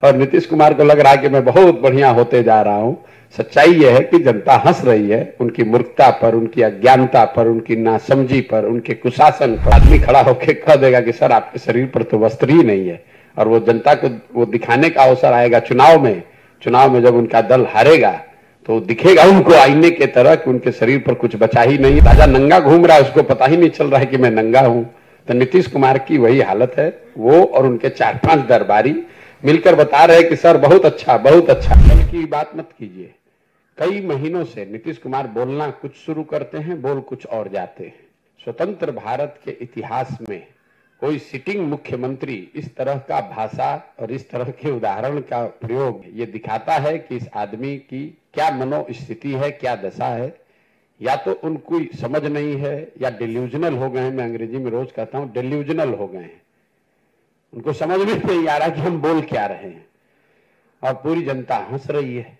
और नीतीश कुमार को लग रहा है कि मैं बहुत बढ़िया होते जा रहा हूं। सच्चाई यह है कि जनता हंस रही है उनकी मूर्खता पर, उनकी अज्ञानता पर, उनकी नासमझी पर, उनके कुशासन पर। आदमी खड़ा होकर कह देगा कि सर आपके शरीर पर तो वस्त्र ही नहीं है, और वो जनता को वो दिखाने का अवसर आएगा चुनाव में जब उनका दल हारेगा तो दिखेगा उनको आईने के तरह कि उनके शरीर पर कुछ बचा ही नहीं। राजा नंगा घूम रहा है, उसको पता ही नहीं चल रहा है कि मैं नंगा हूं। तो नीतीश कुमार की वही हालत है। वो और उनके 4-5 दरबारी मिलकर बता रहे कि सर बहुत अच्छा बहुत अच्छा। कल की बात मत कीजिए। कई महीनों से नीतीश कुमार बोलना कुछ शुरू करते हैं, बोल कुछ और जाते हैं। स्वतंत्र भारत के इतिहास में कोई सिटिंग मुख्यमंत्री इस तरह का भाषा और इस तरह के उदाहरण का प्रयोग ये दिखाता है कि इस आदमी की क्या मनोस्थिति है, क्या दशा है। या तो उनको समझ नहीं है या डिल्यूजनल हो गए हैं। मैं अंग्रेजी में रोज कहता हूं डिल्यूजनल हो गए हैं। उनको समझ में नहीं आ रहा कि हम बोल क्या रहे हैं, और पूरी जनता हंस रही है।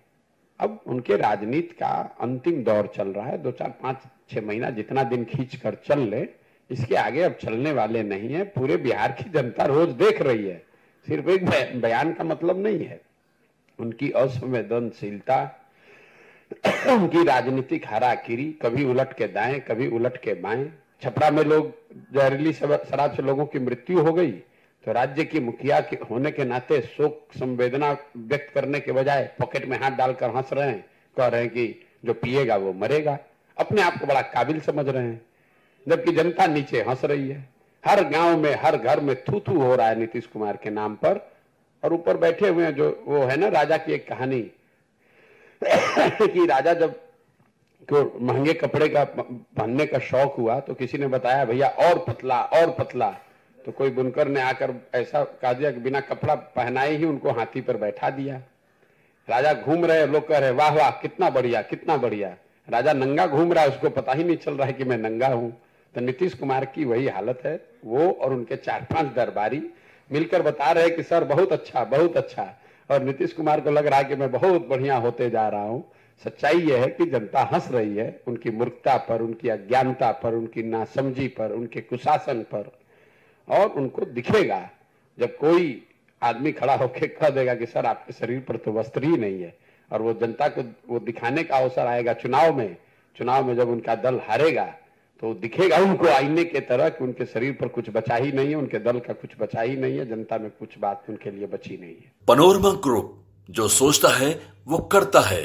अब उनके राजनीति का अंतिम दौर चल रहा है। 2-4-5-6 महीना जितना दिन खींच कर चल ले, इसके आगे अब चलने वाले नहीं है। पूरे बिहार की जनता रोज देख रही है। सिर्फ एक बयान का मतलब नहीं है। उनकी असंवेदनशीलता, उनकी राजनीतिक हाराकिरी, कभी उलट के दाएं कभी उलट के बाएं। छपरा में लोग जहरीली शराब से लोगों की मृत्यु हो गई तो राज्य की मुखिया के होने के नाते शोक संवेदना व्यक्त करने के बजाय पॉकेट में हाथ डालकर हंस रहे हैं, कह रहे हैं कि जो पिएगा वो मरेगा। अपने आप को बड़ा काबिल समझ रहे हैं, जबकि जनता नीचे हंस रही है। हर गांव में हर घर में थू थू हो रहा है नीतीश कुमार के नाम पर। और ऊपर बैठे हुए हैं जो वो है ना, राजा की एक कहानी कि राजा जब को महंगे कपड़े का पहनने का शौक हुआ तो किसी ने बताया भैया और पतला और पतला। तो कोई बुनकर ने आकर ऐसा कह दिया कि बिना कपड़ा पहनाए ही उनको हाथी पर बैठा दिया। राजा घूम रहे, लोग कह रहे वाह वाह कितना बढ़िया कितना बढ़िया। राजा नंगा घूम रहा है, उसको पता ही नहीं चल रहा है कि मैं नंगा हूं। तो नीतीश कुमार की वही हालत है। वो और उनके 4-5 दरबारी मिलकर बता रहे कि सर बहुत अच्छा बहुत अच्छा। और नीतीश कुमार को लग रहा है कि मैं बहुत बढ़िया होते जा रहा हूं। सच्चाई यह है कि जनता हंस रही है उनकी मूर्खता पर, उनकी अज्ञानता पर, उनकी नासमझी पर, उनके कुशासन पर। और उनको दिखेगा जब कोई आदमी खड़ा होकर कह देगा कि सर आपके शरीर पर तो वस्त्र ही नहीं है, और वो जनता को वो दिखाने का अवसर आएगा चुनाव में जब उनका दल हारेगा तो दिखेगा उनको आईने के तरह कि उनके शरीर पर कुछ बचा ही नहीं है, उनके दल का कुछ बचा ही नहीं है, जनता में कुछ बात उनके लिए बची नहीं है। पैनोरमा ग्रुप, जो सोचता है वो करता है।